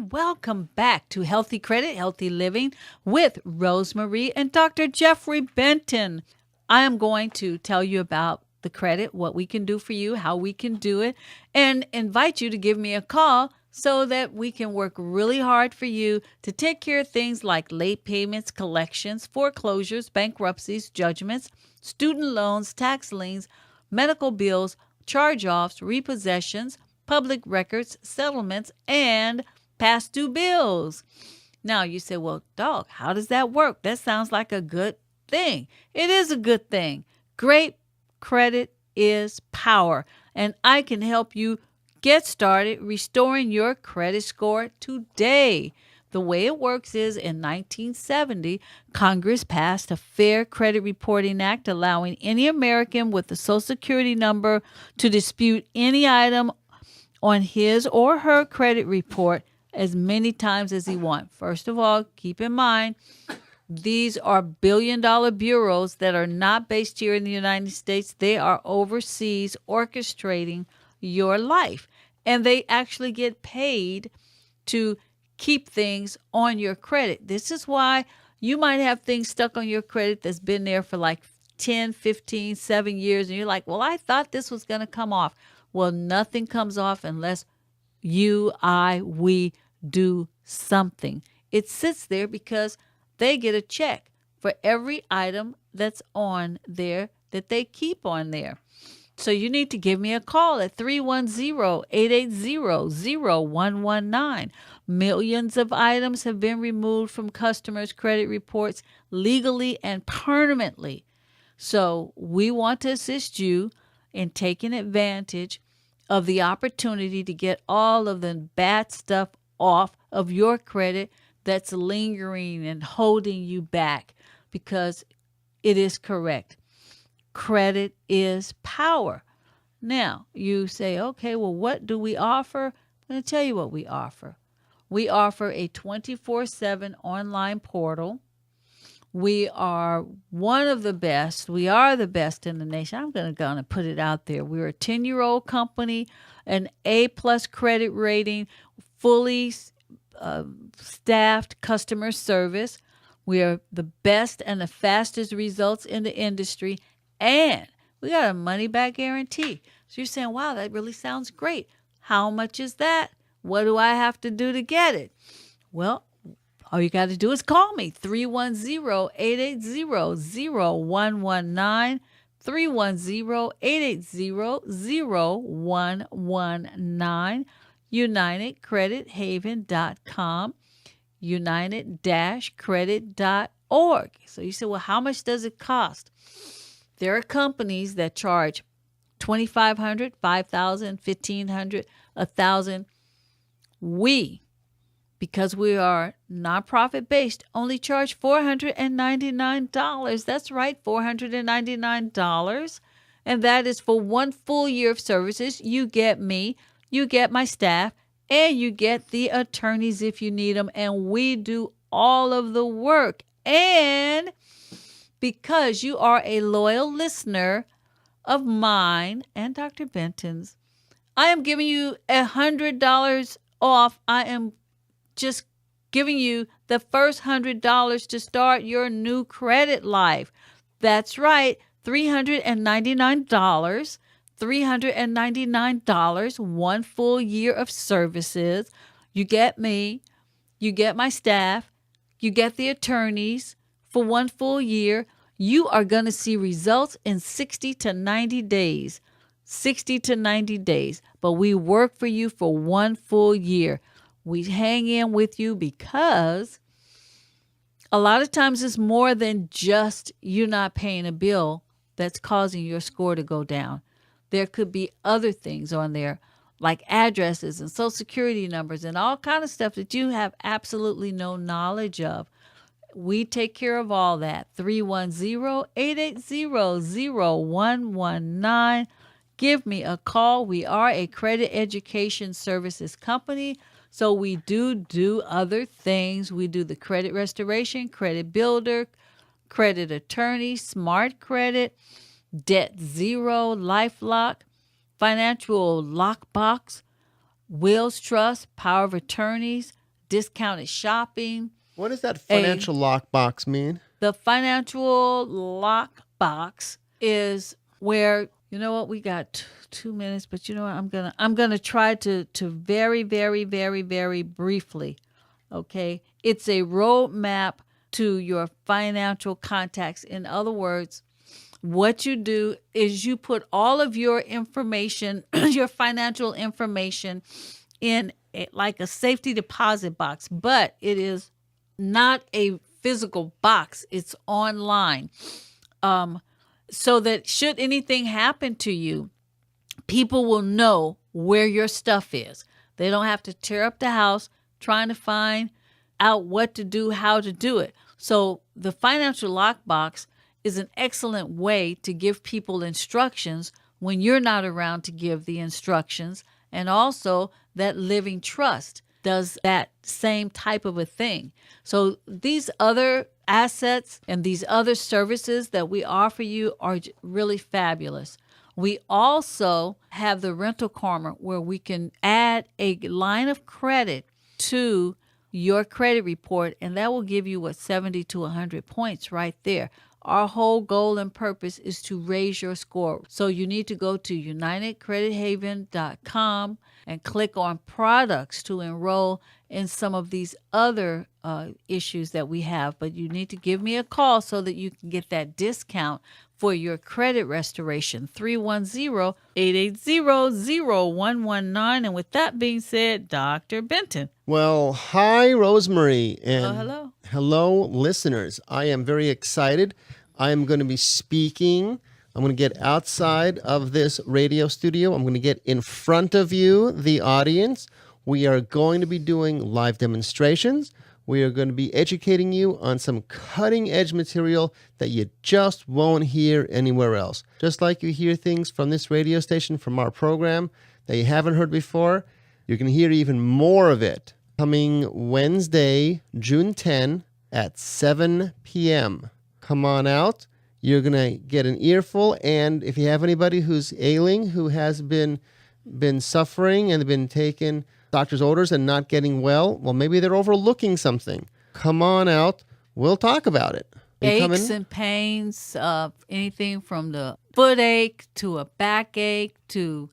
and welcome back to Healthy Credit, Healthy Living with Rosemarie and Dr. Jeffrey Benton. I am going to tell you about the credit, what we can do for you, how we can do it, and invite you to give me a call so that we can work really hard for you to take care of things like late payments, collections, foreclosures, bankruptcies, judgments, student loans, tax liens, medical bills, charge-offs, repossessions, public records, settlements, and past due bills. Now you say, well, dog, how does that work? That sounds like a good thing. It is a good thing. Great credit is power, and I can help you get started restoring your credit score today. The way it works is in 1970, Congress passed a Fair Credit Reporting Act allowing any American with a Social Security number to dispute any item on his or her credit report as many times as he wants. First of all, keep in mind, these are billion-dollar bureaus that are not based here in the United States. They are overseas orchestrating your life, and they actually get paid to keep things on your credit. This is why you might have things stuck on your credit that's been there for like 10, 15, 7 years, and you're like, well, I thought this was going to come off. Well, nothing comes off unless we do something. It sits there because they get a check for every item that's on there that they keep on there. So you need to give me a call at 310-880-0119. Millions of items have been removed from customers' credit reports legally and permanently. So we want to assist you in taking advantage of the opportunity to get all of the bad stuff off of your credit that's lingering and holding you back, because it is correct. Credit is power. Now, you say, okay, well, what do we offer? I'm going to tell you what we offer. We offer a 24/7 online portal. We are one of the best. We are the best in the nation. I'm going to put it out there. We're a 10-year-old company, an A-plus credit rating, fully staffed customer service. We are the best and the fastest results in the industry, and we got a money-back guarantee. So you're saying, wow, that really sounds great. How much is that? What do I have to do to get it? Well, all you got to do is call me, 310-880-0119, 310-880-0119, UnitedCreditHaven.com, United-Credit.org. So you say, well, how much does it cost? There are companies that charge $2,500, $5,000, $1,500, $1,000. We, because we are nonprofit based, only charge $499. That's right, $499. And that is for one full year of services. You get me, you get my staff, and you get the attorneys if you need them. And we do all of the work. And because you are a loyal listener of mine and Dr. Benton's, I am giving you $100 off. I am just giving you the first $100 to start your new credit life. That's right, $399. $399, one full year of services. You get me, you get my staff, you get the attorneys for one full year. You are going to see results in 60 to 90 days. 60 to 90 days. But we work for you for one full year. We hang in with you because a lot of times it's more than just you not paying a bill that's causing your score to go down. There could be other things on there like addresses and social security numbers and all kind of stuff that you have absolutely no knowledge of. We take care of all that. 310-880-0119. Give me a call. We are a credit education services company, so we do other things. We do the credit restoration, credit builder, credit attorney, smart credit, debt zero, LifeLock, financial lockbox, wills trust, power of attorneys, discounted shopping. What does that financial lockbox mean? The financial lockbox is where, you know what, we got 2 minutes, but you know what, I'm gonna try to very, very, very, very briefly. Okay, it's a roadmap to your financial contacts. In other words, what you do is you put all of your information, your financial information, in like a safety deposit box, but it is not a physical box. It's online. So that should anything happen to you, people will know where your stuff is. They don't have to tear up the house trying to find out what to do, how to do it. So the financial lockbox is an excellent way to give people instructions when you're not around to give the instructions. And also that living trust does that same type of a thing. So these other assets and these other services that we offer you are really fabulous. We also have the Rental Karma, where we can add a line of credit to your credit report, and that will give you 70 to 100 points right there. Our whole goal and purpose is to raise your score. So you need to go to UnitedCreditHaven.com and click on products to enroll in some of these other issues that we have. But you need to give me a call so that you can get that discount for your credit restoration. 310-880-0119. And with that being said, Dr. Benton. Well, hi, Rosemary. And hello. Hello, listeners. I am very excited. I am going to be speaking. I'm going to get outside of this radio studio. I'm going to get in front of you, the audience. We are going to be doing live demonstrations. We are going to be educating you on some cutting-edge material that you just won't hear anywhere else. Just like you hear things from this radio station, from our program, that you haven't heard before, you're going to hear even more of it coming Wednesday, June 10 at 7 p.m. Come on out. You're going to get an earful, and if you have anybody who's ailing, who has been suffering and been taking doctor's orders and not getting well, maybe they're overlooking something. Come on out. We'll talk about it. Aches and pains, anything from the foot ache to a backache to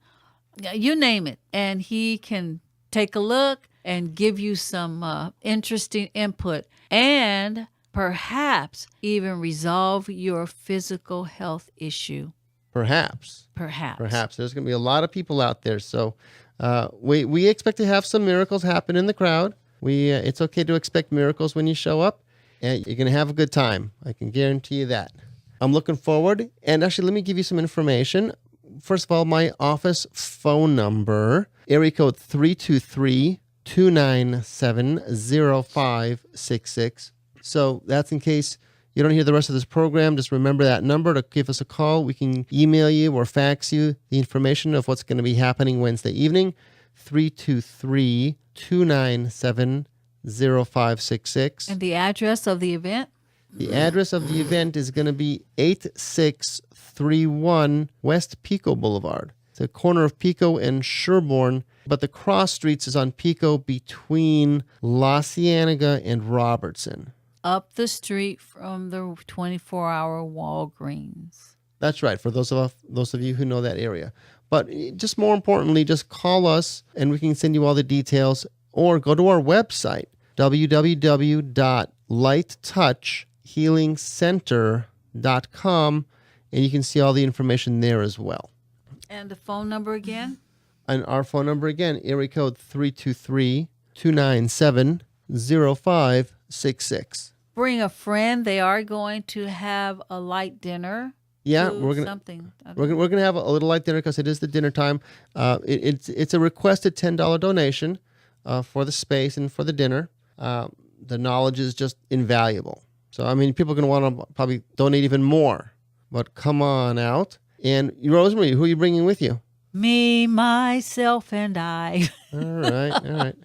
you name it. And he can take a look and give you some interesting input and perhaps even resolve your physical health issue. Perhaps. There's going to be a lot of people out there. So we expect to have some miracles happen in the crowd. It's okay to expect miracles when you show up, and you're going to have a good time. I can guarantee you that. I'm looking forward. And actually, let me give you some information. First of all, my office phone number, area code 323-297-0566. So that's in case you don't hear the rest of this program. Just remember that number to give us a call. We can email you or fax you the information of what's going to be happening Wednesday evening, 323-297-0566. And the address of the event? The address of the event is going to be 8631 West Pico Boulevard. It's a corner of Pico and Sherbourne, but the cross streets is on Pico between La Cienega and Robertson. Up the street from the 24-hour Walgreens. That's right, for those of you who know that area. But just more importantly, just call us and we can send you all the details, or go to our website, www.lighttouchhealingcenter.com, and you can see all the information there as well. And the phone number again? And our phone number again, area code 323-297-0566. Bring a friend. They are going to have a light dinner. Yeah, we're gonna have a little light dinner because it is the dinner time. It's a requested $10 donation for the space and for the dinner. The knowledge is just invaluable. So I mean, people are gonna want to probably donate even more. But come on out. And Rosemary, who are you bringing with you? Me, myself, and I. All right.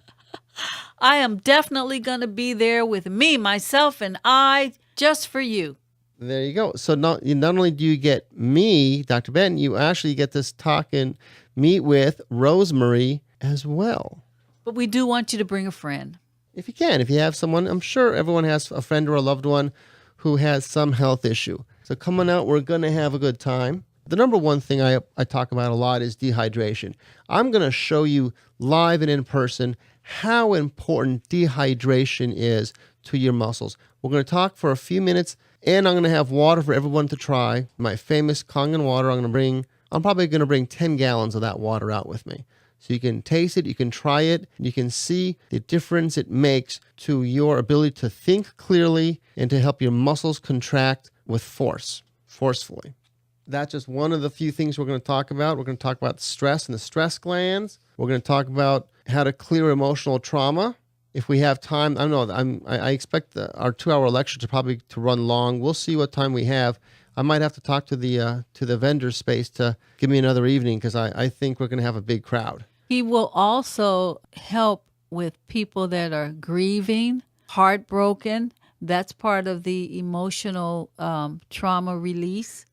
I am definitely going to be there with me, myself, and I, just for you. There you go. So not only do you get me, Dr. Benton, you actually get this talk and meet with Rosemary as well. But we do want you to bring a friend. If you can, if you have someone, I'm sure everyone has a friend or a loved one who has some health issue. So come on out, we're going to have a good time. The number one thing I talk about a lot is dehydration. I'm going to show you live and in person how important dehydration is to your muscles. We're going to talk for a few minutes, and I'm going to have water for everyone to try. My famous Kangen water I'm probably going to bring 10 gallons of that water out with me. So you can taste it, you can try it, you can see the difference it makes to your ability to think clearly and to help your muscles contract with forcefully. That's just one of the few things we're going to talk about. We're going to talk about stress and the stress glands. We're going to talk about how to clear emotional trauma. If we have time, I don't know, I expect our 2-hour lecture to run long. We'll see what time we have. I might have to talk to the vendor space to give me another evening because I think we're going to have a big crowd. He will also help with people that are grieving, heartbroken. That's part of the emotional trauma release.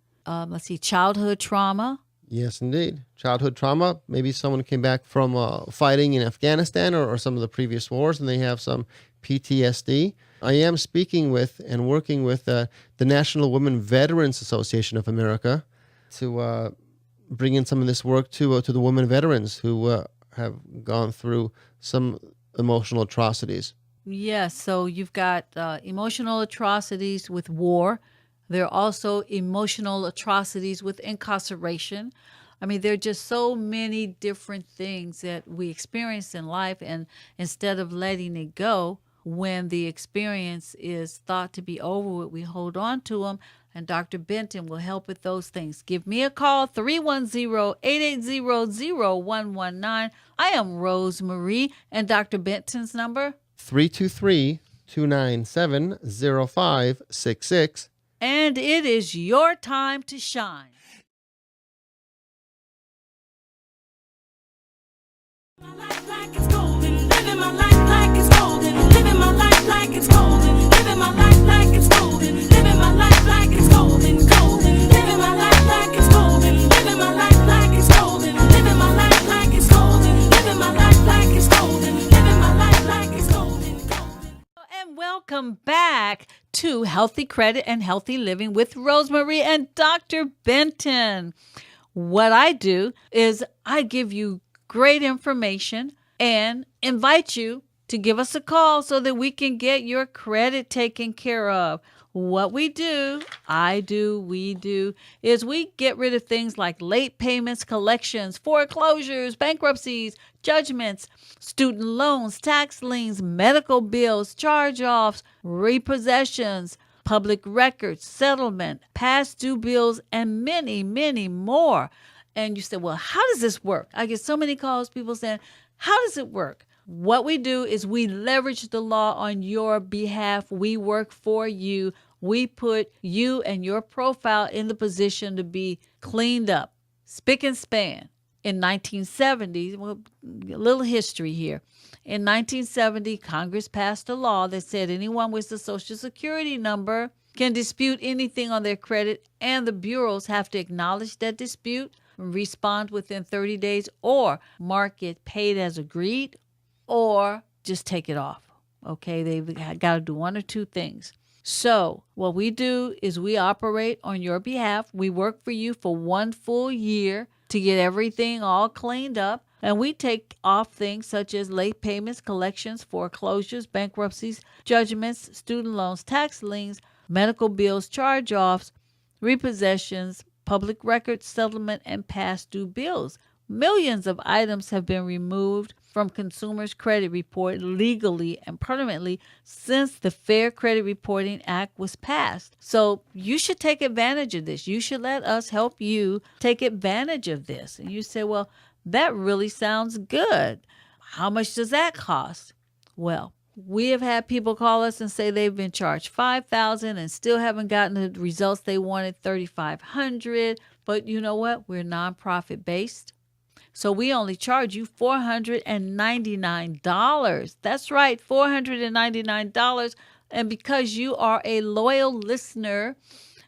Childhood trauma. Yes, indeed. Childhood trauma. Maybe someone came back from fighting in Afghanistan or some of the previous wars and they have some PTSD. I am speaking with and working with the National Women Veterans Association of America to bring in some of this work to the women veterans who have gone through some emotional atrocities. Yes, so you've got emotional atrocities with war. There are also emotional atrocities with incarceration. I mean, there are just so many different things that we experience in life, and instead of letting it go, when the experience is thought to be over with, we hold on to them, and Dr. Benton will help with those things. Give me a call, 310-880-0119. I am Rosemary, and Dr. Benton's number? 323-297-0566. And it is your time to shine. My life like it's golden, living my life like it's golden, living my life like it's golden, living my life like it's golden, living my life like it's golden, golden, living my life like it's golden, living my life like it's golden, living my life like it's golden, living my life like it's golden, living my life like it's golden, golden. And welcome back to Healthy Credit and Healthy Living with Rosemary and Dr. Benton. What I do is I give you great information and invite you to give us a call so that we can get your credit taken care of. What we do, we do, is we get rid of things like late payments, collections, foreclosures, bankruptcies, judgments, student loans, tax liens, medical bills, charge-offs, repossessions, public records, settlement, past due bills, and many, many more. And you say, well, how does this work? I get so many calls, people saying, how does it work? What we do is we leverage the law on your behalf. We work for you. We put you and your profile in the position to be cleaned up, spick and span. In 1970, well, a little history here. In 1970, Congress passed a law that said anyone with a Social Security number can dispute anything on their credit, and the bureaus have to acknowledge that dispute, respond within 30 days, or mark it paid as agreed, or just take it off. Okay, they've got to do one or two things. So what we do is we operate on your behalf. We work for you for 1 full year to get everything all cleaned up. And we take off things such as late payments, collections, foreclosures, bankruptcies, judgments, student loans, tax liens, medical bills, charge-offs, repossessions, public records, settlement, and past due bills. Millions of items have been removed from consumers' credit report legally and permanently since the Fair Credit Reporting Act was passed. So you should take advantage of this. You should let us help you take advantage of this. And you say, well, that really sounds good. How much does that cost? Well, we have had people call us and say they've been charged $5,000 and still haven't gotten the results they wanted, $3,500. But you know what? We're nonprofit based. So we only charge you $499. That's right, $499. And because you are a loyal listener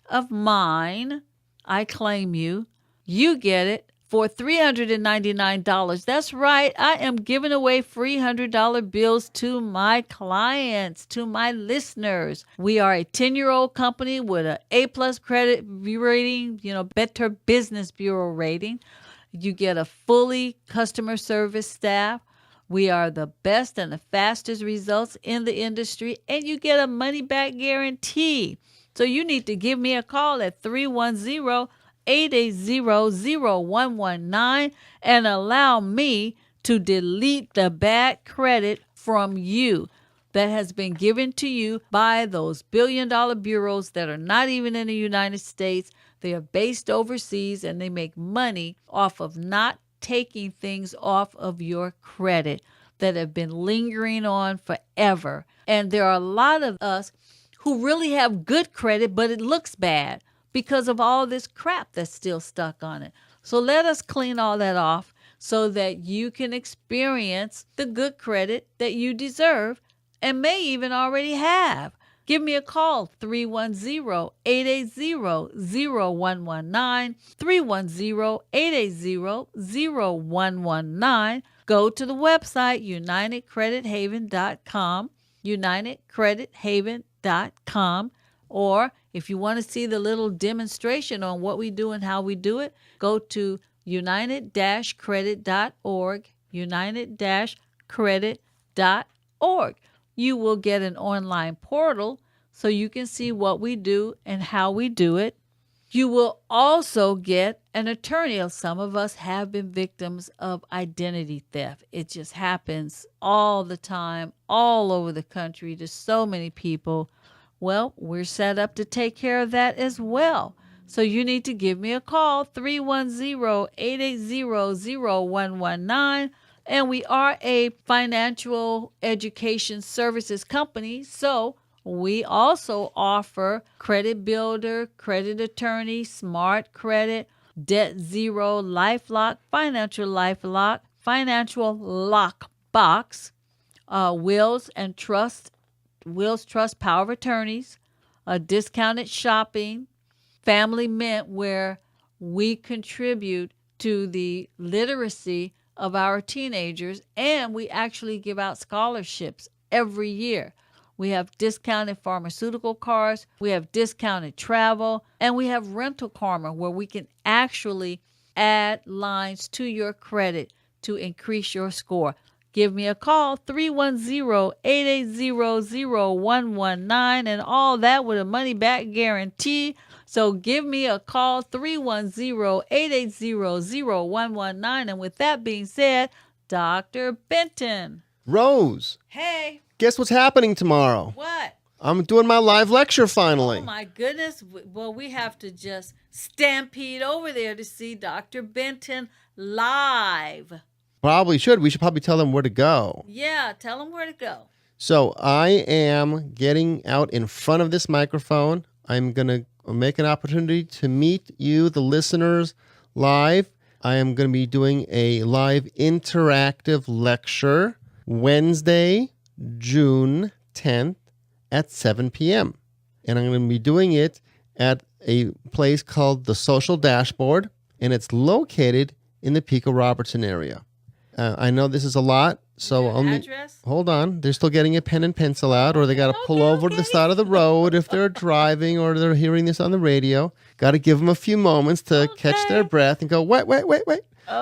of mine, I claim you. You get it for $399. That's right. I am giving away free $100 bills to my clients, to my listeners. We are a 10-year-old company with an A+ credit rating, Better Business Bureau rating. You get a fully customer service staff. We are the best and the fastest results in the industry, and you get a money-back guarantee. So you need to give me a call at 310-880-0119 and allow me to delete the bad credit from you that has been given to you by those billion-dollar bureaus that are not even in the United States. They are based overseas, and they make money off of not taking things off of your credit that have been lingering on forever. And there are a lot of us who really have good credit, but it looks bad because of all this crap that's still stuck on it. So let us clean all that off so that you can experience the good credit that you deserve and may even already have. Give me a call, 310-880-0119, 310-880-0119. Go to the website, UnitedCreditHaven.com, UnitedCreditHaven.com. Or if you want to see the little demonstration on what we do and how we do it, go to united-credit.org, united-credit.org. You will get an online portal so you can see what we do and how we do it. You will also get an attorney. Some of us have been victims of identity theft. It just happens all the time, all over the country to so many people. Well, we're set up to take care of that as well. So you need to give me a call, 310-880-0119. And we are a financial education services company, so we also offer credit builder, credit attorney, smart credit, debt zero, LifeLock, financial lockbox, wills, trust, power of attorneys, discounted shopping, family mint, where we contribute to the literacy of our teenagers, and we actually give out scholarships every year. We have discounted pharmaceutical cards, we have discounted travel, and we have Rental Karma, where we can actually add lines to your credit to increase your score. Give me a call, 310-880-0119, and all that with a money-back guarantee. So give me a call, 310-880-0119. And with that being said, Dr. Benton. Rose. Hey. Guess what's happening tomorrow? What? I'm doing my live lecture finally. Oh, my goodness. Well, we have to just stampede over there to see Dr. Benton live. Probably should. We should probably tell them where to go. Yeah, tell them where to go. So I am getting out in front of this microphone. I'm going to make an opportunity to meet you, the listeners, live. I am going to be doing a live interactive lecture Wednesday, June 10th at 7 p.m. And I'm going to be doing it at a place called the Social Dashboard, and it's located in the Pico Robertson area. I know this is a lot, so address? Hold on. They're still getting a pen and pencil out, or they got to pull over to the side of the road if they're driving or they're hearing this on the radio. Got to give them a few moments to catch their breath and go, wait. Okay.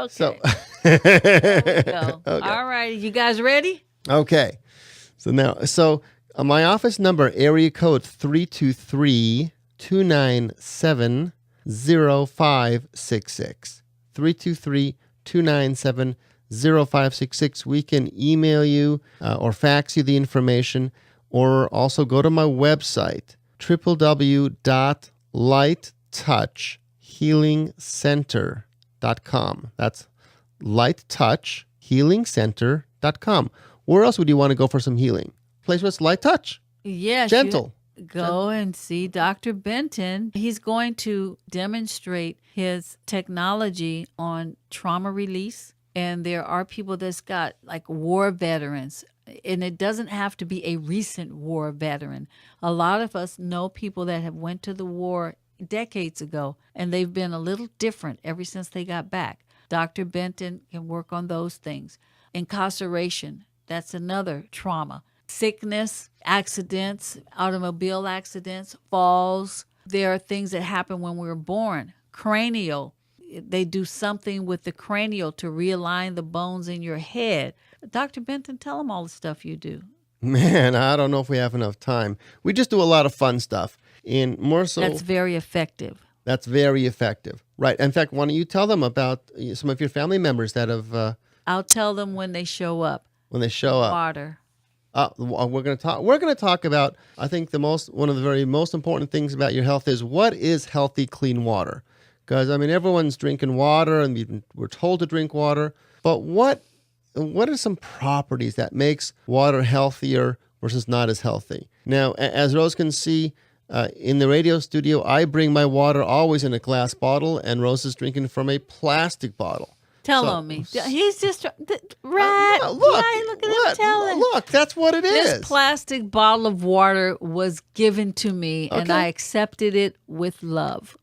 So, there we go. Okay. All right. You guys ready? Okay. So my office number, area code 323-297-0566. 323-297-0566. We can email you or fax you the information, or also go to my website, www.lighttouchhealingcenter.com. That's lighttouchhealingcenter.com. Where else would you want to go for some healing? Place where it's light touch. Yes. Gentle. Go and see Dr. Benton. He's going to demonstrate his technology on trauma release. And there are people that's got like war veterans. And it doesn't have to be a recent war veteran. A lot of us know people that have went to the war decades ago, and they've been a little different ever since they got back. Dr. Benton can work on those things. Incarceration, that's another trauma. Sickness, accidents, automobile accidents, falls. There are things that happen when we're born. Cranial, they do something with the cranial to realign the bones in your head. Dr. Benton, tell them all the stuff you do. Man, I don't know if we have enough time. We just do a lot of fun stuff. And more so, That's very effective. That's very effective. Right. In fact, why don't you tell them about some of your family members that have... I'll tell them when they show up. When they show up. Water. We're going to talk about, I think one of the very most important things about your health is, what is healthy, clean water? Because, I mean, everyone's drinking water and we're told to drink water. But what are some properties that makes water healthier versus not as healthy? Now, as Rose can see, in the radio studio, I bring my water always in a glass bottle, and Rose is drinking from a plastic bottle. Tell on me. He's just right. Look at him telling. Look, that's what it is. This plastic bottle of water was given to me, and I accepted it with love.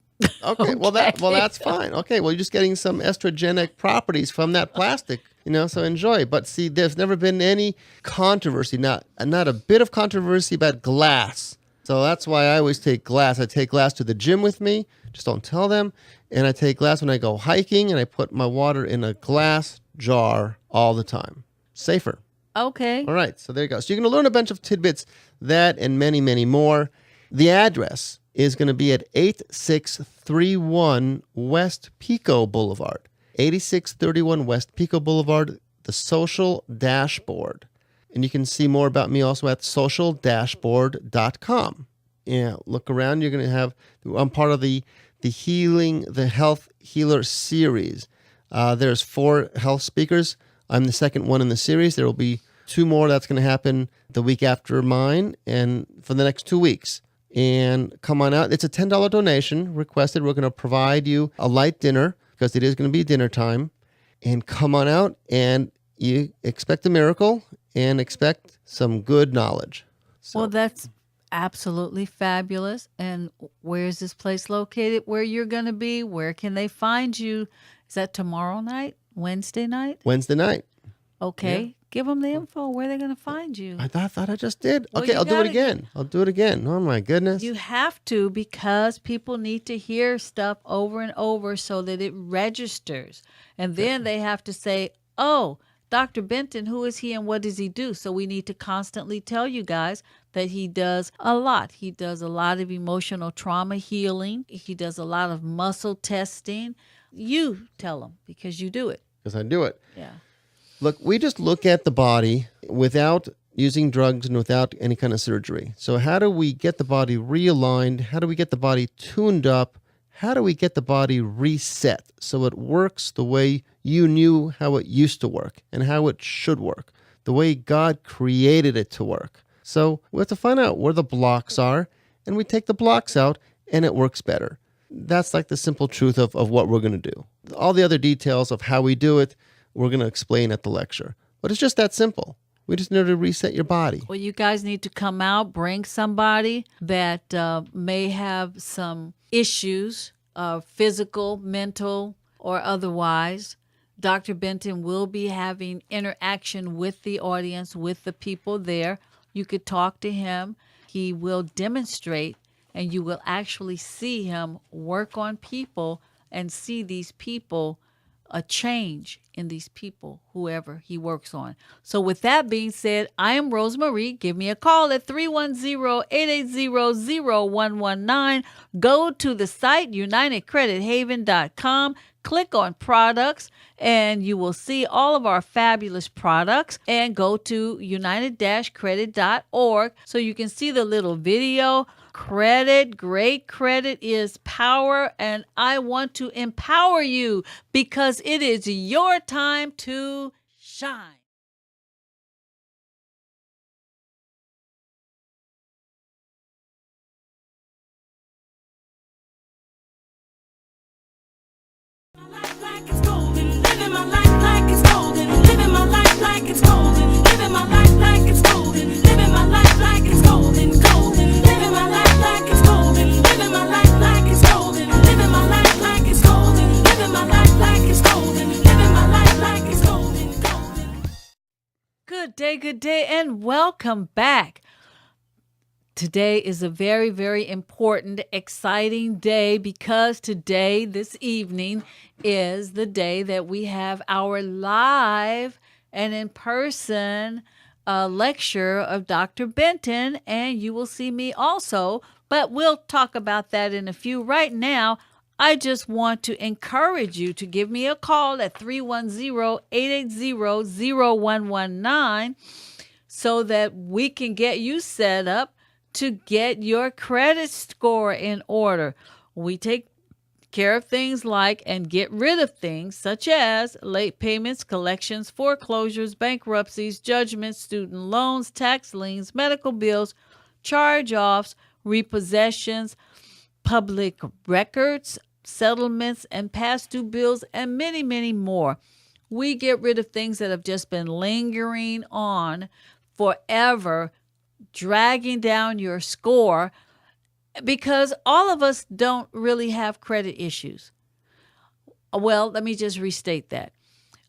Okay. Well, that's fine. Okay. Well, you're just getting some estrogenic properties from that plastic, so enjoy. But see, there's never been any controversy, not a bit of controversy about glass. So that's why I always take glass. I take glass to the gym with me. Just don't tell them. And I take glass when I go hiking, and I put my water in a glass jar all the time. Safer. Okay. All right. So there you go. So you're going to learn a bunch of tidbits, that and many, many more. The address is going to be at 8631 West Pico Boulevard. 8631 West Pico Boulevard, the Social Dashboard. And you can see more about me also at socialdashboard.com. Yeah, look around. You're going to have, I'm part of the Health Healer series. There's 4 health speakers. I'm the second one in the series. There will be 2 more that's going to happen the week after mine and for the next 2 weeks. And come on out. It's a $10 donation requested. We're going to provide you a light dinner because it is going to be dinner time. And come on out, and you expect a miracle and expect some good knowledge. So. Well, that's absolutely fabulous. And where is this place located? Where you're going to be? Where can they find you? Is that tomorrow night? Wednesday night? Wednesday night. Okay. Yeah. Give them the info. Where they're going to find you. I thought I just did. Well, okay, I'll do it again. I'll do it again. Oh, my goodness. You have to, because people need to hear stuff over and over so that it registers. And then they have to say, oh, Dr. Benton, who is he and what does he do? So we need to constantly tell you guys that he does a lot. He does a lot of emotional trauma healing. He does a lot of muscle testing. You tell him because you do it. Because I do it. Yeah. Look, we just look at the body without using drugs and without any kind of surgery. So how do we get the body realigned? How do we get the body tuned up? How do we get the body reset so it works the way you knew how it used to work and how it should work, the way God created it to work? So we have to find out where the blocks are, and we take the blocks out, and it works better. That's like the simple truth of what we're going to do. All the other details of how we do it, we're going to explain at the lecture. But it's just that simple. We just need to reset your body. Well, you guys need to come out, bring somebody that may have some issues, physical, mental, or otherwise. Dr. Benton will be having interaction with the audience, with the people there. You could talk to him. He will demonstrate, and you will actually see him work on people and see these people, a change in these people, whoever he works on. So with that being said, I am Rosemary. Give me a call at 310-880-0119. Go to the site, UnitedCreditHaven.com. Click on products, and you will see all of our fabulous products. And go to united-credit.org so you can see the little video. Credit, great credit is power, and I want to empower you because it is your time to shine. Like it's golden, living my life like it's golden, living my life like it's golden, living my life like it's golden, living my life like it's golden, living my life like it's golden, living my life like it's golden, living my life like it's golden, living my life like it's golden. Good day, and welcome back. Today is a very, very important, exciting day because today, this evening, is the day that we have our live and in-person lecture of Dr. Benton, and you will see me also, but we'll talk about that in a few. Right now, I just want to encourage you to give me a call at 310-880-0119 so that we can get you set up to get your credit score in order. We take care of things like and get rid of things such as late payments, collections, foreclosures, bankruptcies, judgments, student loans, tax liens, medical bills, charge-offs, repossessions, public records, settlements, and past due bills, and many, many more. We get rid of things that have just been lingering on forever, dragging down your score, because all of us don't really have credit issues. Well, let me just restate that.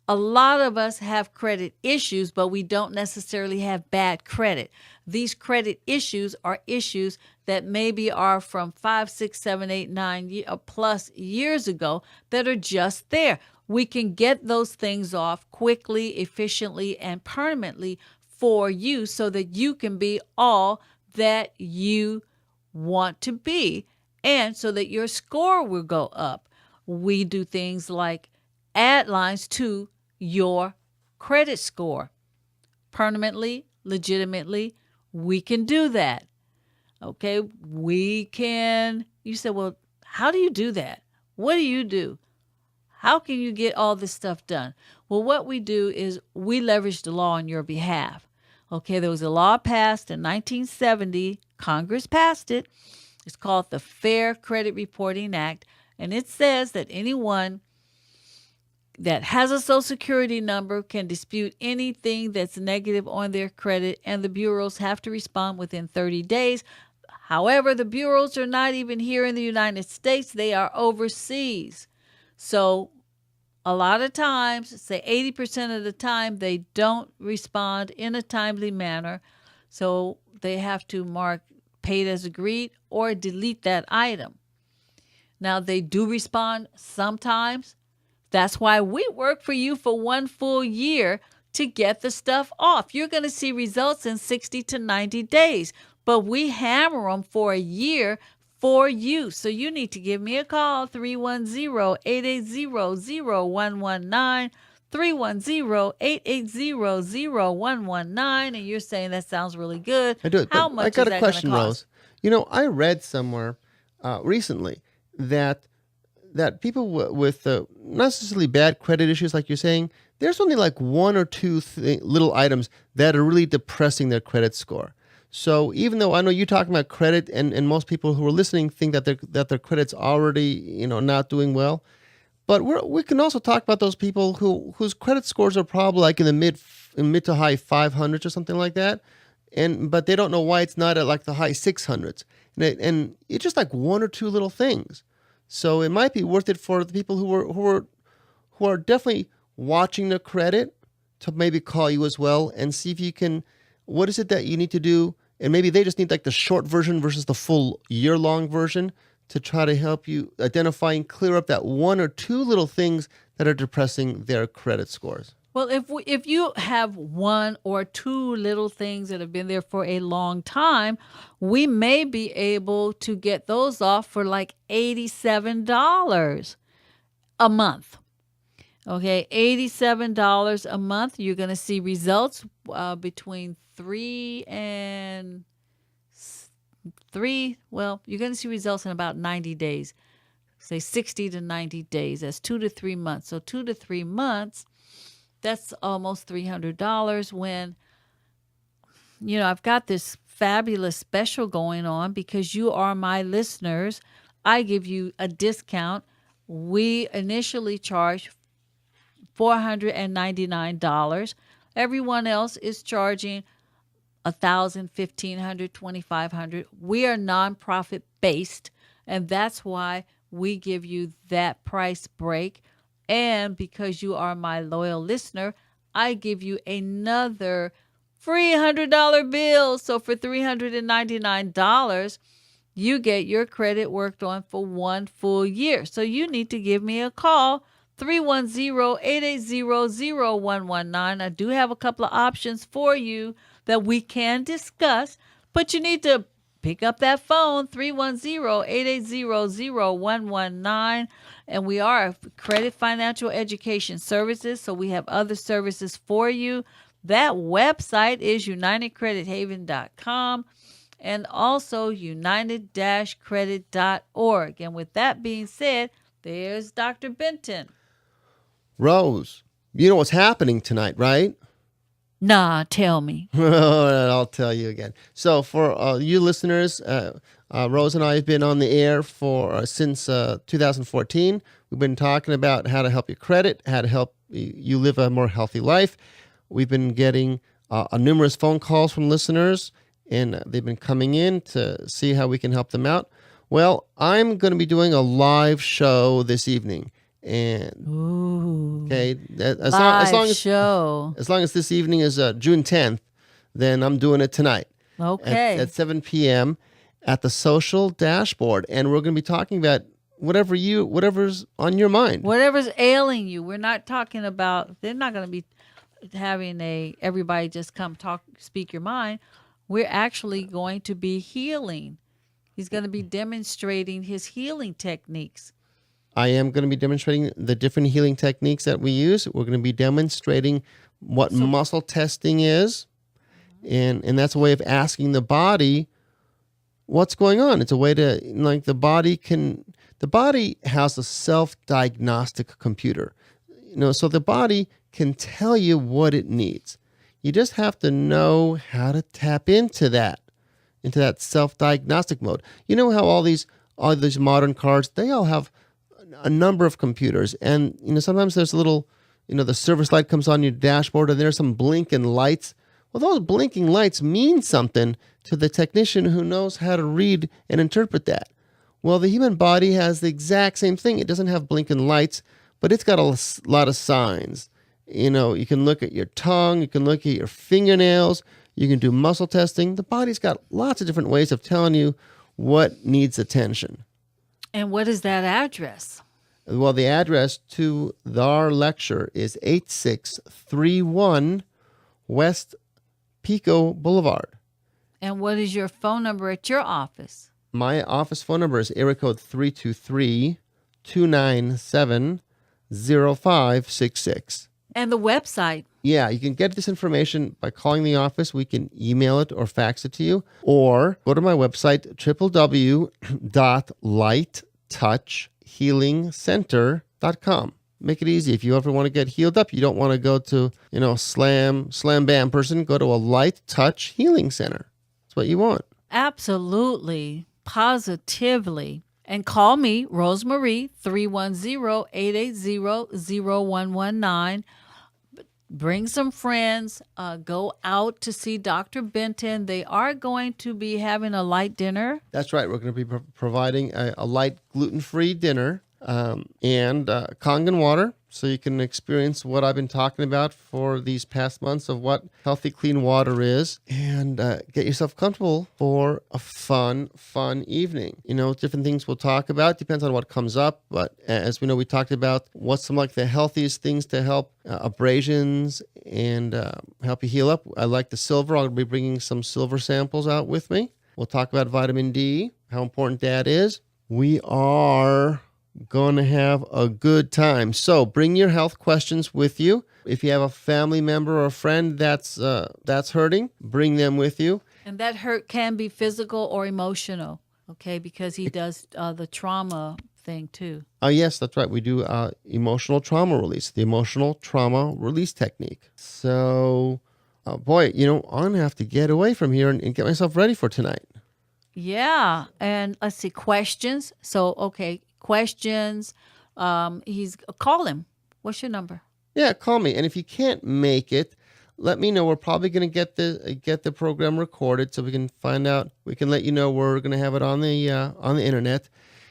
A lot of us have credit issues, but we don't necessarily have bad credit. These credit issues are issues that maybe are from 5, 6, 7, 8, 9 plus years ago that are just there. We can get those things off quickly, efficiently, and permanently for you so that you can be all that you want to be, and so that your score will go up. We do things like add lines to your credit score. Permanently, legitimately, we can do that. Okay, we can. You said, well, how do you do that? What do you do? How can you get all this stuff done? Well, what we do is we leverage the law on your behalf. Okay, there was a law passed in 1970. Congress passed it. It's called the Fair Credit Reporting Act, and it says that anyone that has a Social Security number can dispute anything that's negative on their credit, and the bureaus have to respond within 30 days. However, the bureaus are not even here in the United States. They are overseas. So a lot of times, say 80% of the time, they don't respond in a timely manner. So they have to mark paid as agreed or delete that item. Now, they do respond sometimes. That's why we work for you for 1 full year to get the stuff off. You're going to see results in 60 to 90 days, but we hammer them for a year for you. So you need to give me a call, 310-880-0119, 310-880-0119, and you're saying that sounds really good. I do it. How But much I got is a that question, gonna cost? Rose. I read somewhere recently that people with not necessarily bad credit issues, like you're saying, there's only like one or two little items that are really depressing their credit score. So even though I know you're talking about credit, and most people who are listening think that their credit's already not doing well, but we can also talk about those people whose credit scores are probably like in the mid to high 500s or something like that, but they don't know why it's not at like the high 600s, and it's just like one or two little things. So it might be worth it for the people who are definitely watching their credit to maybe call you as well and see if you can. What is it that you need to do? And maybe they just need like the short version versus the full year-long version to try to help you identify and clear up that one or two little things that are depressing their credit scores. Well, if you have one or two little things that have been there for a long time, we may be able to get those off for like $87 a month. Okay, $87 a month. You're going to see results between 3 and 3. Well, you're going to see results in about 90 days. Say 60 to 90 days. That's 2 to 3 months. So 2 to 3 months, that's almost $300 when, I've got this fabulous special going on because you are my listeners. I give you a discount. We initially charge $499. Everyone else is charging $1,000, $1,500, $2,500. We are nonprofit based, and that's why we give you that price break. And because you are my loyal listener, I give you another free $100 bills. So for $399, you get your credit worked on for 1 full year. So you need to give me a call, 310-880-0119. I do have a couple of options for you that we can discuss, but you need to pick up that phone, 310-880-0119. And we are Credit Financial Education Services, so we have other services for you. That website is unitedcredithaven.com. and also united-credit.org. And with that being said, there's Dr. Benton. Rose, you know what's happening tonight, right? Nah, tell me. I'll tell you again. So for you listeners, Rose and I have been on the air for since 2014. We've been talking about how to help your credit, how to help you live a more healthy life. We've been getting numerous phone calls from listeners, and they've been coming in to see how we can help them out. Well, I'm going to be doing a live show this evening. And okay, as long as this evening is June 10th, then I'm doing it tonight. Okay. At 7 p.m. at the Social Dashboard, and we're going to be talking about whatever's on your mind. Whatever's ailing you. We're not talking about. They're not going to be having everybody just come speak your mind. We're actually going to be healing. He's going to be demonstrating his healing techniques. I am going to be demonstrating the different healing techniques that we use. We're going to be demonstrating what muscle testing is. And that's a way of asking the body what's going on. It's a way to, like, the body has a self-diagnostic computer. So the body can tell you what it needs. You just have to know how to tap into that self-diagnostic mode. You know how all these modern cars, they all have a number of computers, and sometimes there's a little, the service light comes on your dashboard, and there's some blinking lights. Well, those blinking lights mean something to the technician who knows how to read and interpret that. Well, the human body has the exact same thing. It doesn't have blinking lights, but it's got a lot of signs. You can look at your tongue, you can look at your fingernails, you can do muscle testing. The body's got lots of different ways of telling you what needs attention. And what is that address? Well, the address to our lecture is 8631 West Pico Boulevard. And what is your phone number at your office? My office phone number is area code 323-297-0566. And the website? Yeah, you can get this information by calling the office. We can email it or fax it to you. Or go to my website, www.lighttouchhealingcenter.com. Make it easy. If you ever want to get healed up, you don't want to go to, slam bam person, go to a Light Touch Healing Center. That's what you want. Absolutely. Positively. And call me, Rosemarie, 310-880-0119. Bring some friends. Go out to see Dr. Benton. They are going to be having a light dinner. That's right. We're going to be providing a light gluten-free dinner and Kangen water, so you can experience what I've been talking about for these past months of what healthy, clean water is, and get yourself comfortable for a fun evening. Different things we'll talk about. Depends on what comes up, but as we know, we talked about what's some like the healthiest things to help abrasions and help you heal up. I like the silver. I'll be bringing some silver samples out with me. We'll talk about vitamin D, how important that is. We are going to have a good time. So bring your health questions with you. If you have a family member or a friend that's hurting, bring them with you. And that hurt can be physical or emotional, okay, because he does the trauma thing too. Yes, that's right. We do emotional trauma release, the emotional trauma release technique. So, boy, I'm going to have to get away from here and get myself ready for tonight. Yeah. And let's see, questions. So, okay, questions. Call him. What's your number? Yeah, call me. And if you can't make it, let me know. We're probably going to get the program recorded, so we can find out. We can let you know we're going to have it on the internet.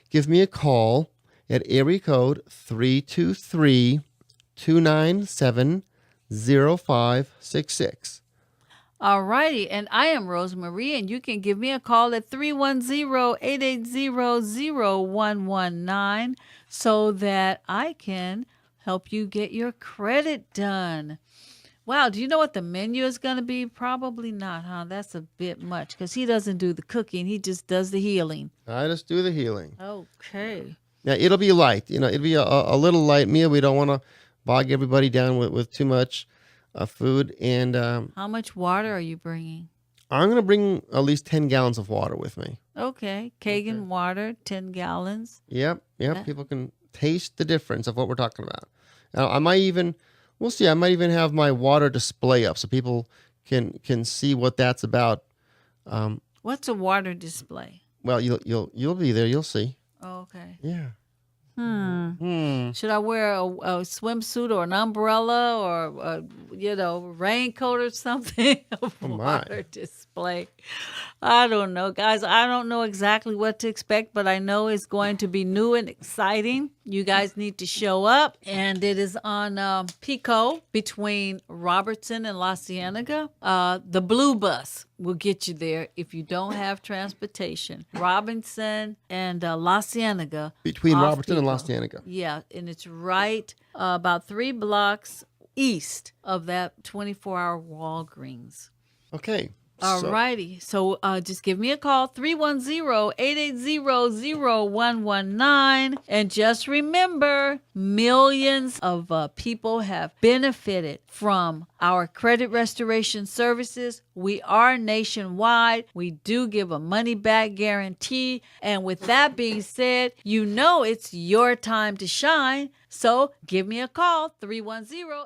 Give me a call at area code 323-297-0566. All righty. And I am Rosemarie, and you can give me a call at 310-880-0119 so that I can help you get your credit done. Wow, do you know what the menu is going to be? Probably not, huh? That's a bit much because he doesn't do the cooking. He just does the healing. I just do the healing. Okay. Yeah, it'll be light. It'll be a little light meal. We don't want to bog everybody down with too much food. And How much water are you bringing? I'm going to bring at least 10 gallons of water with me. Okay. Kangen water, 10 gallons. Yep. Yeah. People can taste the difference of what we're talking about. Now, we'll see. I might even have my water display up so people can see what that's about. What's a water display? Well, you'll be there. You'll see. Oh, okay. Yeah. Should I wear a swimsuit or an umbrella or a raincoat or something? A my. water display. I don't know, guys. I don't know exactly what to expect, but I know it's going to be new and exciting. You guys need to show up, and it is on Pico between Robertson and La Cienega. The blue bus will get you there if you don't have transportation. Robinson and La Cienega. Between off Robertson and La Pico. Cienega. Yeah, and it's right about 3 blocks east of that 24-hour Walgreens. Okay. All righty. So just give me a call, 310-880-0119. And just remember, millions of people have benefited from our credit restoration services. We are nationwide. We do give a money-back guarantee. And with that being said, it's your time to shine. So give me a call, 310-880.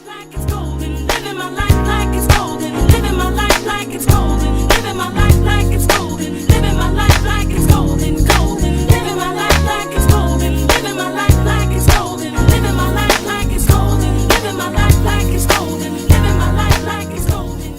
Like it's golden, living my life like it's golden, living my life like it's golden, living my life like it's golden, living my life like it's golden, living my life like it's golden, living my life like it's golden, living my life like it's golden, living my life like it's golden, living my life like it's golden.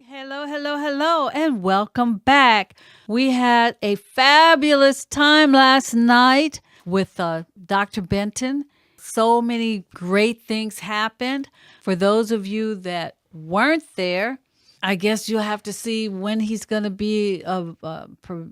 Hello, and welcome back. We had a fabulous time last night with Dr. Benton. So many great things happened. For those of you that weren't there, I guess you'll have to see when he's going to be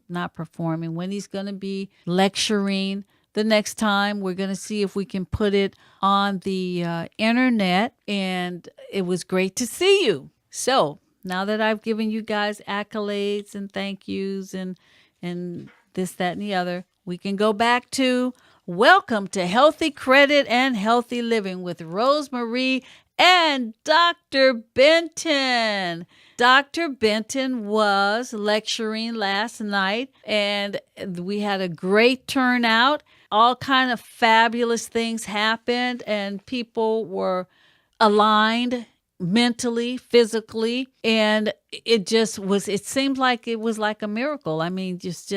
not performing, when he's going to be lecturing. The next time, we're going to see if we can put it on the internet. And it was great to see you. So now that I've given you guys accolades and thank yous and this, that, and the other, we can go back to welcome to Healthy Credit and Healthy Living with Rosemarie and Dr. Benton. Dr. Benton was lecturing last night, and we had a great turnout. All kind of fabulous things happened, and people were aligned mentally, physically, and it seemed like it was like a miracle. I mean, just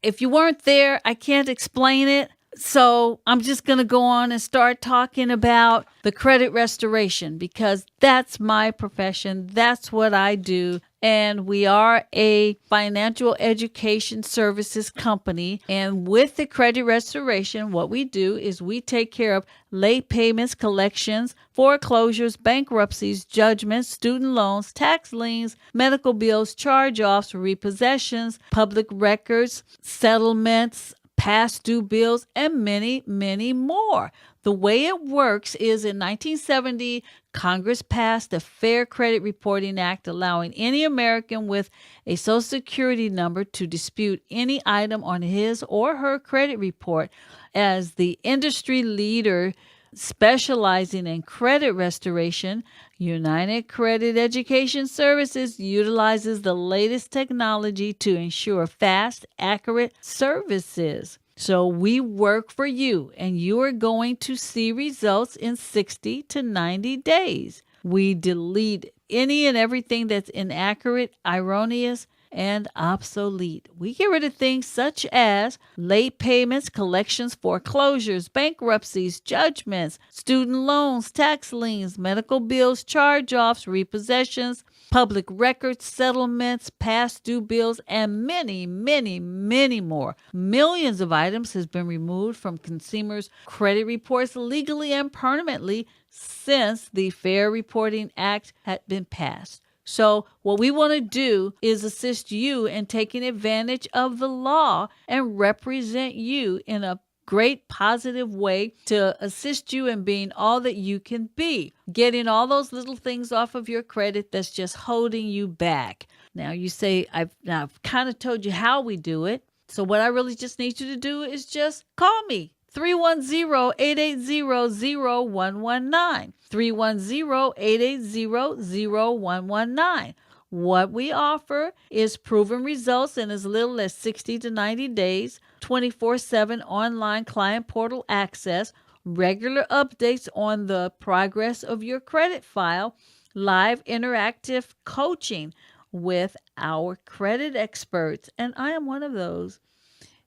if you weren't there, I can't explain it. So I'm just going to go on and start talking about the credit restoration because that's my profession. That's what I do. And we are a financial education services company. And with the credit restoration, what we do is we take care of late payments, collections, foreclosures, bankruptcies, judgments, student loans, tax liens, medical bills, charge-offs, repossessions, public records, settlements, past due bills, and many, many more. The way it works is in 1970, Congress passed the Fair Credit Reporting Act, allowing any American with a Social Security number to dispute any item on his or her credit report. As the industry leader specializing in credit restoration, United Credit Education Services utilizes the latest technology to ensure fast, accurate services. So we work for you, and you are going to see results in 60 to 90 days. We delete any and everything that's inaccurate, erroneous, and obsolete. We get rid of things such as late payments, collections, foreclosures, bankruptcies, judgments, student loans, tax liens, medical bills, charge-offs, repossessions, public records, settlements, past due bills, and many, many, many more. Millions of items has been removed from consumers' credit reports legally and permanently since the Fair Reporting Act had been passed. So what we want to do is assist you in taking advantage of the law and represent you in a great positive way to assist you in being all that you can be, getting all those little things off of your credit that's just holding you back. Now you say, I've kind of told you how we do it. So what I really just need you to do is just call me. 310-880-0119. 310-880-0119. What we offer is proven results in as little as 60 to 90 days, 24/7 online client portal access, regular updates on the progress of your credit file, live interactive coaching with our credit experts. And I am one of those.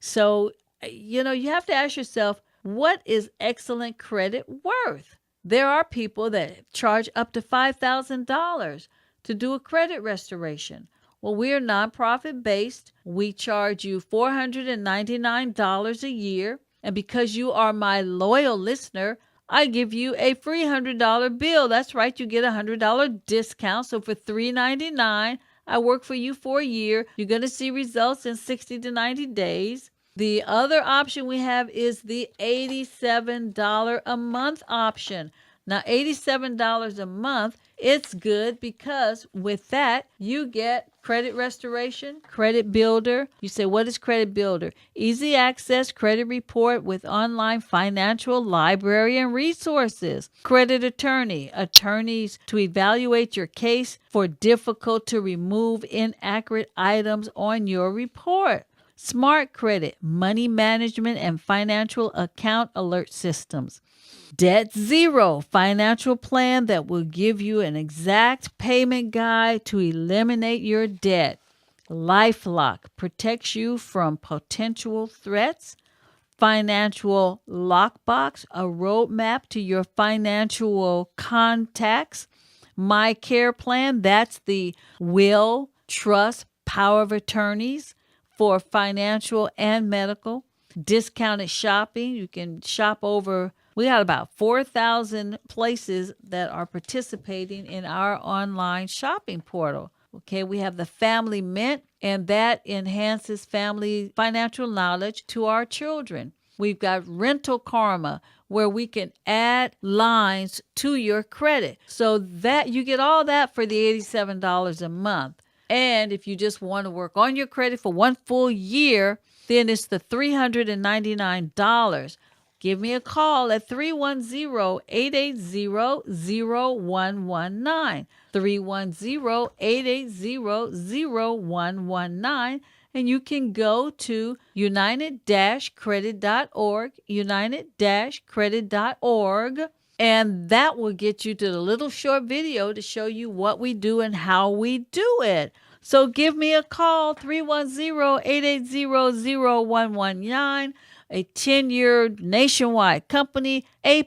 So, you have to ask yourself, what is excellent credit worth? There are people that charge up to $5,000 to do a credit restoration. Well, we are nonprofit based. We charge you $499 a year. And because you are my loyal listener, I give you a free $100 bill. That's right, you get a $100 discount. So for $399, I work for you for a year. You're going to see results in 60 to 90 days. The other option we have is the $87 a month option. Now, $87 a month, it's good because with that, you get credit restoration, credit builder. You say, what is credit builder? Easy access credit report with online financial library and resources. Credit attorney, attorneys to evaluate your case for difficult to remove inaccurate items on your report. Smart credit, money management and financial account alert systems. Debt Zero financial plan that will give you an exact payment guide to eliminate your debt. LifeLock protects you from potential threats. Financial Lockbox, a roadmap to your financial contacts. My Care Plan, that's the will, trust, power of attorneys for financial and medical. Discounted shopping, you can shop over. We got about 4,000 places that are participating in our online shopping portal. Okay, we have the Family Mint, and that enhances family financial knowledge to our children. We've got Rental Karma, where we can add lines to your credit. So that you get all that for the $87 a month. And if you just want to work on your credit for one full year, then it's the $399. Give me a call at 310-880-0119, 310-880-0119, and you can go to united-credit.org, united-credit.org, and that will get you to the little short video to show you what we do and how we do it. So give me a call, 310-880-0119, a 10-year nationwide company, A+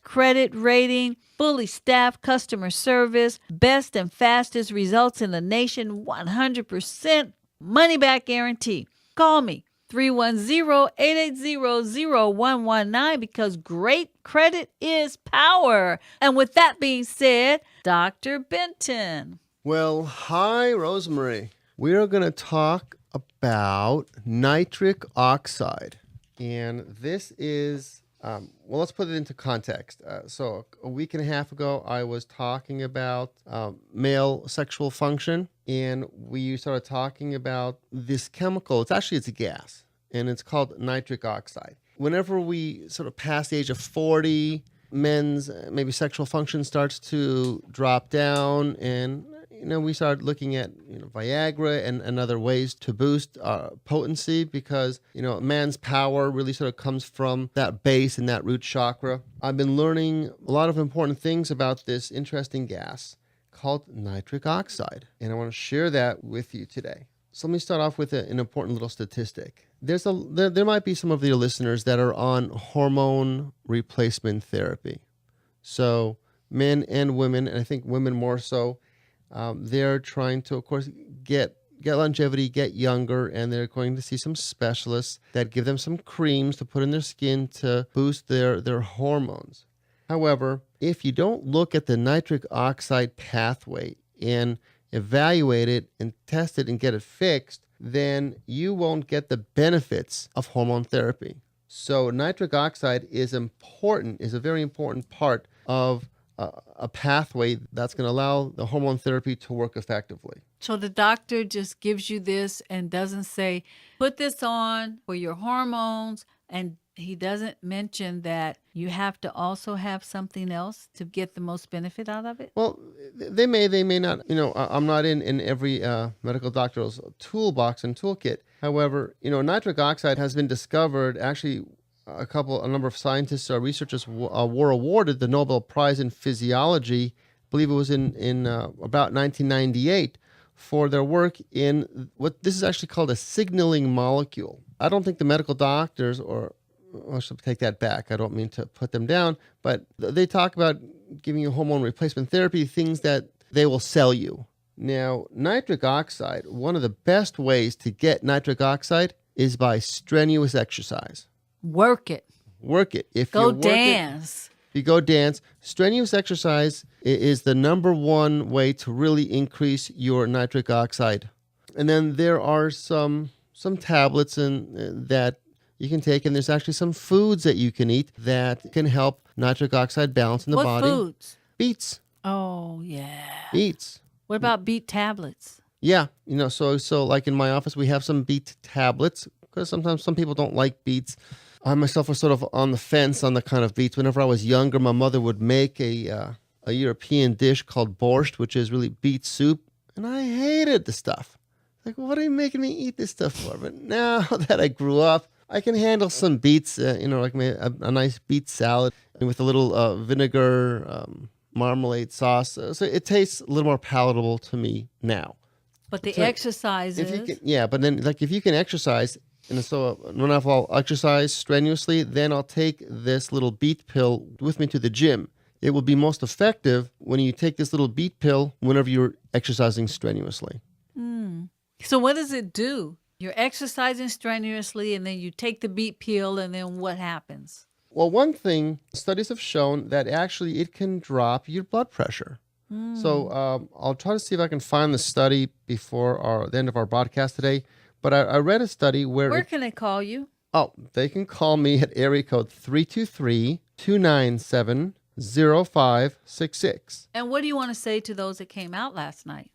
credit rating, fully staffed customer service, best and fastest results in the nation, 100% money-back guarantee. Call me, 310-880-0119, because great credit is power. And with that being said, Dr. Benton. Well, hi, Rosemary. We are going to talk about nitric oxide. And this is, let's put it into context. So a week and a half ago, I was talking about male sexual function, and we started talking about this chemical. It's a gas, and it's called nitric oxide. Whenever we sort of pass the age of 40, men's maybe sexual function starts to drop down, and we started looking at Viagra and other ways to boost potency, because man's power really sort of comes from that base and that root chakra. I've been learning a lot of important things about this interesting gas called nitric oxide, and I want to share that with you today. So let me start off with an important little statistic. There might be some of your listeners that are on hormone replacement therapy. So men and women, and I think women more so, they're trying to, of course, get longevity, get younger, and they're going to see some specialists that give them some creams to put in their skin to boost their hormones. However, if you don't look at the nitric oxide pathway and evaluate it and test it and get it fixed, then you won't get the benefits of hormone therapy. So nitric oxide is a very important part of a pathway that's going to allow the hormone therapy to work effectively. So the doctor just gives you this and doesn't say, put this on for your hormones. And he doesn't mention that you have to also have something else to get the most benefit out of it? Well, they may not. I'm not in every medical doctor's toolbox and toolkit. However, nitric oxide has been discovered. Actually, a number of scientists or researchers were awarded the Nobel Prize in Physiology. I believe it was in about 1998 for their work in what this is actually called a signaling molecule. I don't think the medical doctors, or I should take that back. I don't mean to put them down, but they talk about giving you hormone replacement therapy, things that they will sell you. Now, nitric oxide, one of the best ways to get nitric oxide is by strenuous exercise. Work it. Work it. Go dance. If you go dance, strenuous exercise is the number one way to really increase your nitric oxide. And then there are some tablets that you can take, and there's actually some foods that you can eat that can help nitric oxide balance in the body. What foods? Beets. Oh, yeah. Beets. What about beet tablets? Yeah, so like in my office, we have some beet tablets because sometimes some people don't like beets. I myself was sort of on the fence on the kind of beets. Whenever I was younger, my mother would make a European dish called borscht, which is really beet soup, and I hated the stuff. Like, what are you making me eat this stuff for? But now that I grew up, I can handle some beets, like a nice beet salad with a little vinegar, marmalade sauce. So it tastes a little more palatable to me now. But the exercises. But then if you can exercise, and so when I'll exercise strenuously, then I'll take this little beet pill with me to the gym. It will be most effective when you take this little beet pill whenever you're exercising strenuously. So what does it do? You're exercising strenuously, and then you take the beet pill, and then what happens? Well, one thing, studies have shown that actually it can drop your blood pressure. So I'll try to see if I can find the study before the end of our broadcast today. But I read a study where... Where can they call you? Oh, they can call me at area code 323-297-0566. And what do you want to say to those that came out last night?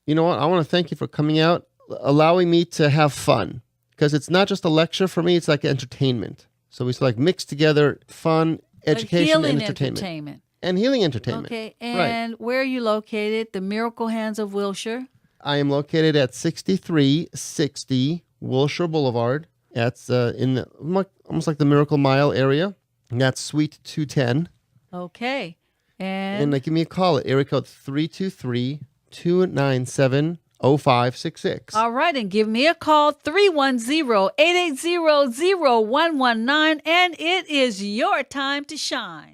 You know what? I want to thank you for coming out, allowing me to have fun. Because it's not just a lecture for me, it's like entertainment. So we mix together fun, education, and entertainment. And healing entertainment. Okay, and Where are you located? The Miracle Hands of Wilshire? I am located at 6360 Wilshire Boulevard. That's in almost like the Miracle Mile area. And that's Suite 210. Okay. And give me a call at area code 323-297-0566. All right, and give me a call, 310-880-0119, and it is your time to shine.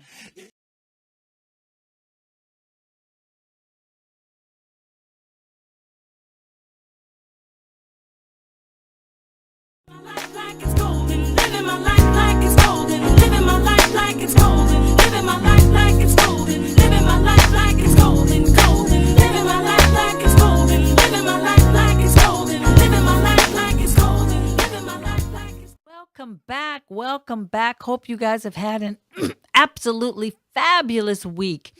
Like it's golden, living my life like it's golden, living my life like it's golden, living my life like it's golden, living my life like it's golden, living my life like it's golden, living my life like it's golden, living my life like it's golden, living my life like it's Welcome back. Hope you guys have had an absolutely fabulous week.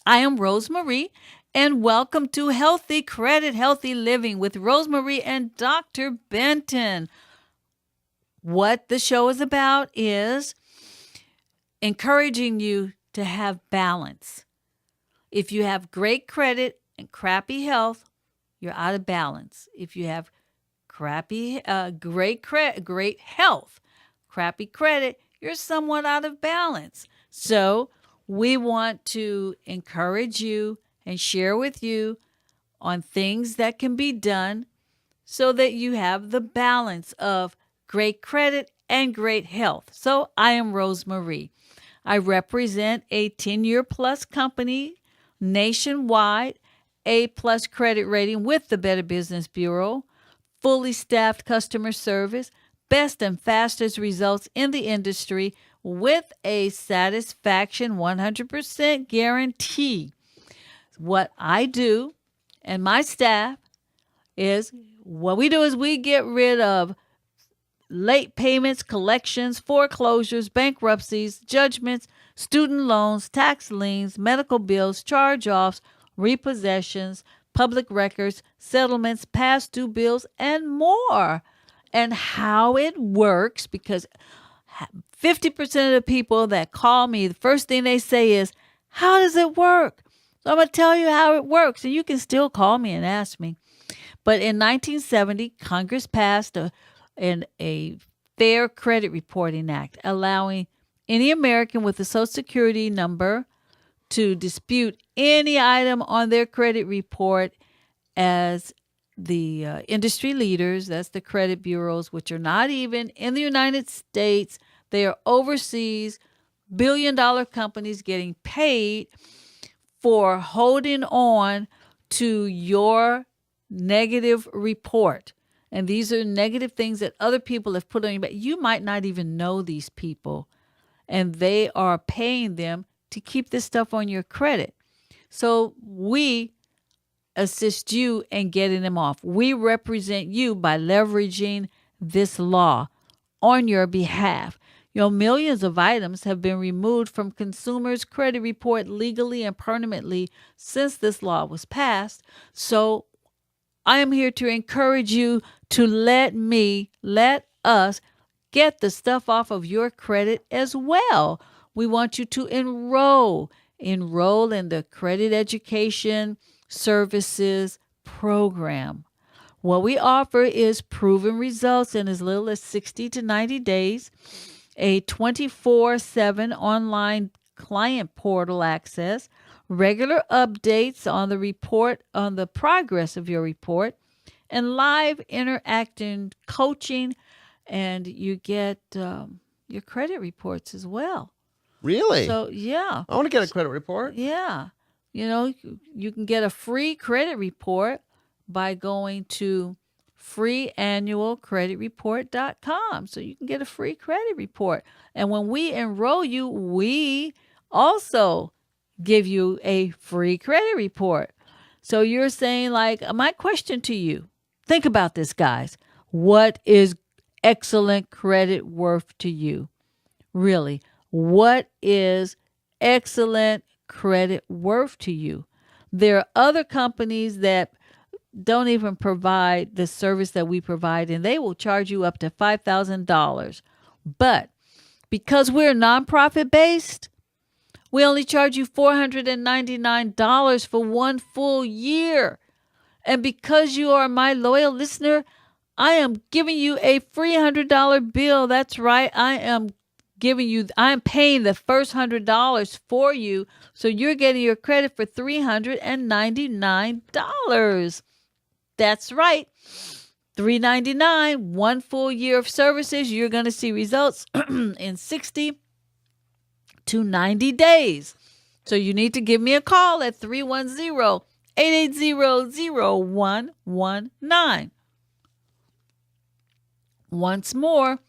I am Rosemarie, and welcome to Healthy Credit, Healthy Living with Rosemarie and Dr. Benton. What the show is about is encouraging you to have balance. If you have great credit and crappy health, you're out of balance. If you have great health, crappy credit, you're somewhat out of balance. So we want to encourage you and share with you on things that can be done so that you have the balance of great credit and great health. So I am Rosemarie. I represent a 10-year plus company nationwide, A plus credit rating with the Better Business Bureau, fully staffed customer service, best and fastest results in the industry with a satisfaction 100% guarantee. What I do and my staff is what we do is we get rid of late payments, collections, foreclosures, bankruptcies, judgments, student loans, tax liens, medical bills, charge-offs, repossessions, public records, settlements, past due bills, and more. And how it works, because 50% of the people that call me, the first thing they say is, how does it work? So I'm going to tell you how it works, and you can still call me and ask me. But in 1970, Congress passed a Fair Credit Reporting Act, allowing any American with a Social Security number to dispute any item on their credit report as the industry leaders, that's the credit bureaus, which are not even in the United States. They are overseas, billion-dollar companies getting paid for holding on to your negative report. And these are negative things that other people have put on you, but you might not even know these people. And they are paying them to keep this stuff on your credit. So we assist you in getting them off. We represent you by leveraging this law on your behalf. Millions of items have been removed from consumers' credit report legally and permanently since this law was passed. So I am here to encourage you to let us get the stuff off of your credit as well. We want you to enroll in the credit education services program. What we offer is proven results in as little as 60 to 90 days, a 24/7 online client portal access, regular updates on the report, on the progress of your report, and live interacting coaching, and you get your credit reports as well. Really? So, yeah. I want to get a credit report. Yeah. You can get a free credit report by going to freeannualcreditreport.com. So you can get a free credit report. And when we enroll you, we also give you a free credit report. So you're saying, like, my question to you, think about this, guys. What is excellent credit worth to you? Really, what is excellent credit worth to you? There are other companies that don't even provide the service that we provide, and they will charge you up to $5,000. But because we're nonprofit based, we only charge you $499 for 1 full year. And because you are my loyal listener, I am giving you a free $100 bill. That's right. I'm paying the first $100 for you. So you're getting your credit for $399. That's right. $399, 1 full year of services. You're going to see results in 60 to 90 days. So you need to give me a call at 310-880-0119. Once more,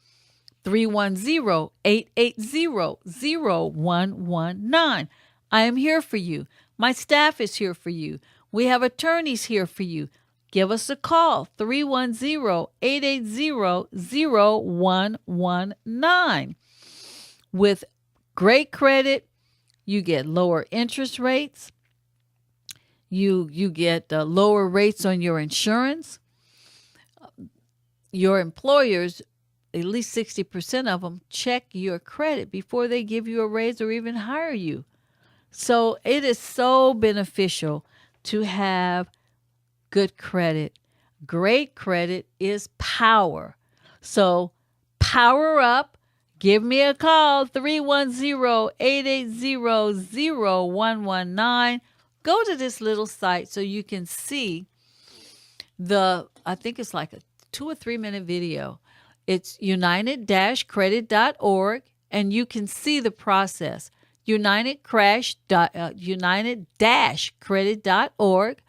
310-880-0119. I am here for you. My staff is here for you. We have attorneys here for you. Give us a call, 310-880-0119. With great credit, you get lower interest rates. You get lower rates on your insurance. Your employers, at least 60% of them, check your credit before they give you a raise or even hire you. So it is so beneficial to have good credit. Great credit is power. So power up. Give me a call, 310-880-0119. Go to this little site so you can see I think it's like a 2 or 3 minute video. It's united-credit.org, and you can see the process. United-credit.org.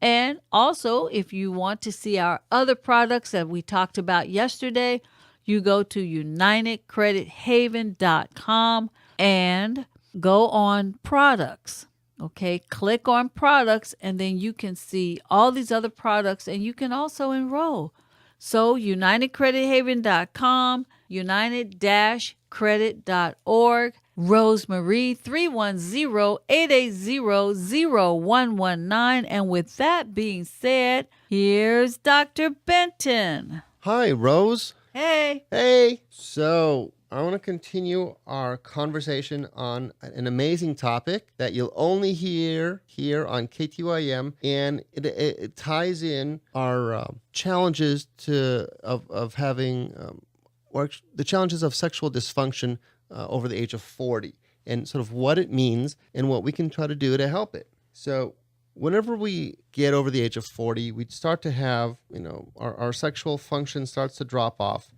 And also, if you want to see our other products that we talked about yesterday, you go to unitedcredithaven.com and go on products. Okay, click on products, and then you can see all these other products, and you can also enroll. So unitedcredithaven.com, united-credit.org, Rosemary 310-880-0119. And with that being said, here's Dr. Benton. Hi, Rose. Hey. Hey. So I want to continue our conversation on an amazing topic that you'll only hear here on KTYM, and it ties in our challenges of having or the challenges of sexual dysfunction over the age of 40, and sort of what it means and what we can try to do to help it. So whenever we get over the age of 40, we start to have, our sexual function starts to drop off,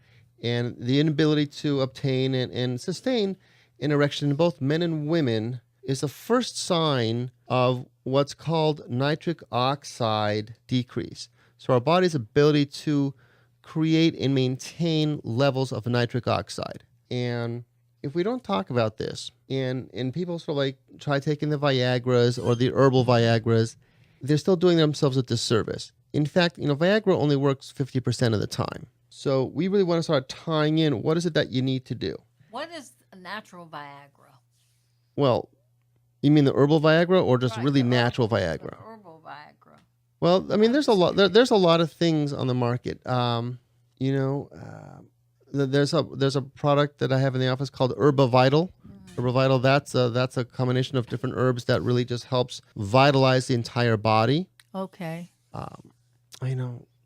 and the inability to obtain and sustain an erection in both men and women is the first sign of what's called nitric oxide decrease. So our body's ability to create and maintain levels of nitric oxide. And if we don't talk about this, and people sort of like try taking the Viagras or the herbal Viagras, they're still doing themselves a disservice. In fact, Viagra only works 50% of the time. So we really want to start tying in what is it that you need to do. What is a natural Viagra? Well, you mean the herbal Viagra or just Right, really the natural herbal- Viagra? the herbal Viagra. Well, I mean, there's a lot. There's a lot of things on the market. There's a product that I have in the office called Herba Vital. Herba Vital. That's a combination of different herbs that really just helps vitalize the entire body. Okay.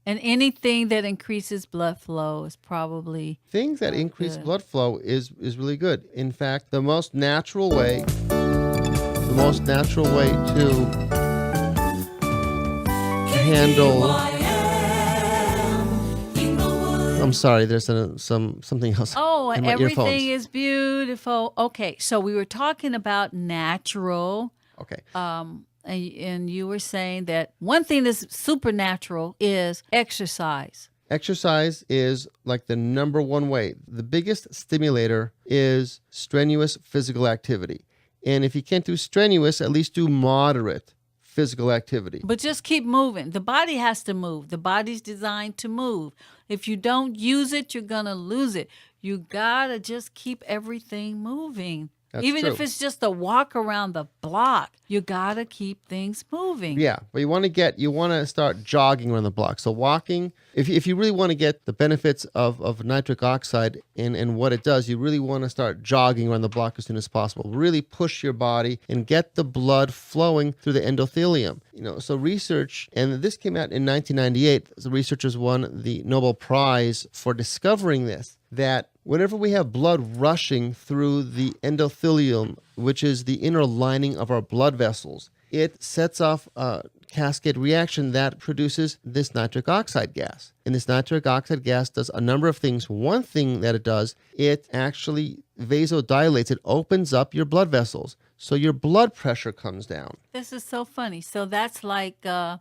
And anything that increases blood flow is probably things that increase good. blood flow is really good. In fact, the most natural way to handle. I'm sorry, there's something else. Oh, in my everything earphones. is beautiful. Okay, so we were talking about natural. Okay. And you were saying that one thing that's supernatural is exercise. Exercise is like the number one way. The biggest stimulator is strenuous physical activity. And if you can't do strenuous, at least do moderate physical activity. But just keep moving. The body has to move. The body's designed to move. If you don't use it, you're going to lose it. You got to just keep everything moving. That's Even true. if it's just a walk around the block, you got to keep things moving. Yeah, but you want to start jogging around the block. So walking, if you really want to get the benefits of nitric oxide and what it does, you really want to start jogging around the block as soon as possible. Really push your body and get the blood flowing through the endothelium. So research, and this came out in 1998, the researchers won the Nobel Prize for discovering this, that whenever we have blood rushing through the endothelium, which is the inner lining of our blood vessels, it sets off a cascade reaction that produces this nitric oxide gas. And this nitric oxide gas does a number of things. One thing that it does, it actually vasodilates. It opens up your blood vessels. So your blood pressure comes down. This is so funny. So that's like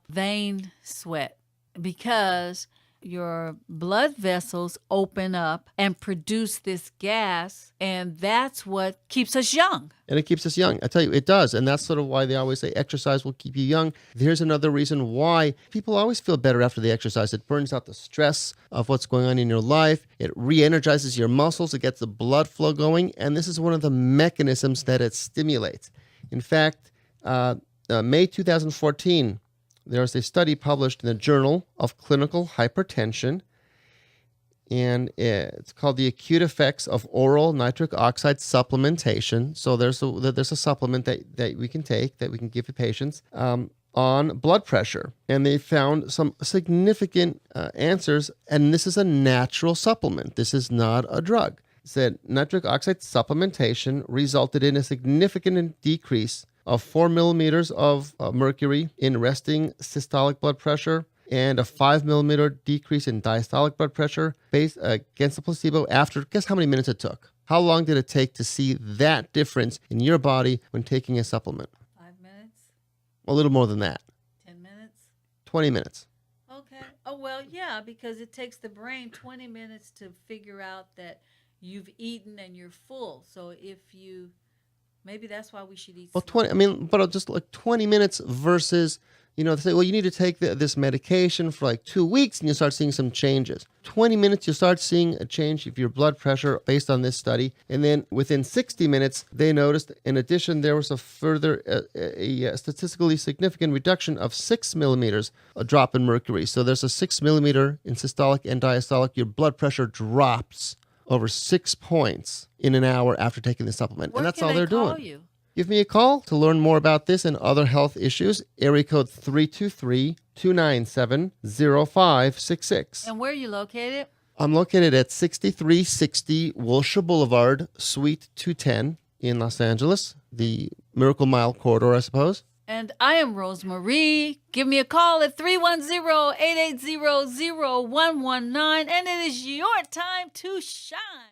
vein sweat, because your blood vessels open up and produce this gas, and that's what keeps us young. And it keeps us young. I tell you, it does. And that's sort of why they always say exercise will keep you young. Here's another reason why people always feel better after they exercise. It burns out the stress of what's going on in your life. It re-energizes your muscles. It gets the blood flow going. And this is one of the mechanisms that it stimulates. In fact, May 2014, there was a study published in the Journal of Clinical Hypertension, and it's called The Acute Effects of Oral Nitric Oxide Supplementation. So there's a supplement that we can take, that we can give to patients on blood pressure. And they found some significant answers, and this is a natural supplement. This is not a drug. It said nitric oxide supplementation resulted in a significant decrease of 4 millimeters of mercury in resting systolic blood pressure and a 5 millimeter decrease in diastolic blood pressure based against the placebo after, guess how many minutes it took? How long did it take to see that difference in your body when taking a supplement? 5 minutes? A little more than that. 10 minutes? 20 minutes. Okay. Oh, well, yeah, because it takes the brain 20 minutes to figure out that you've eaten and you're full. So maybe that's why we should eat Well, slow. 20, I mean, but just like 20 minutes versus, they say, well, you need to take this medication for like 2 weeks and you start seeing some changes. 20 minutes, you start seeing a change of your blood pressure based on this study. And then within 60 minutes, they noticed, in addition, there was a further a statistically significant reduction of 6 millimeters, a drop in mercury. So there's a 6 millimeter in systolic and diastolic. Your blood pressure drops over 6 points in an hour after taking the supplement. Where and that's can all they they're call doing. you? Give me a call to learn more about this and other health issues. Area code 323-297-0566. And where are you located? I'm located at 6360 Wilshire Boulevard, Suite 210 in Los Angeles, the Miracle Mile corridor, I suppose. And I am Rosemarie. Give me a call at 310-880-0119, and it is your time to shine.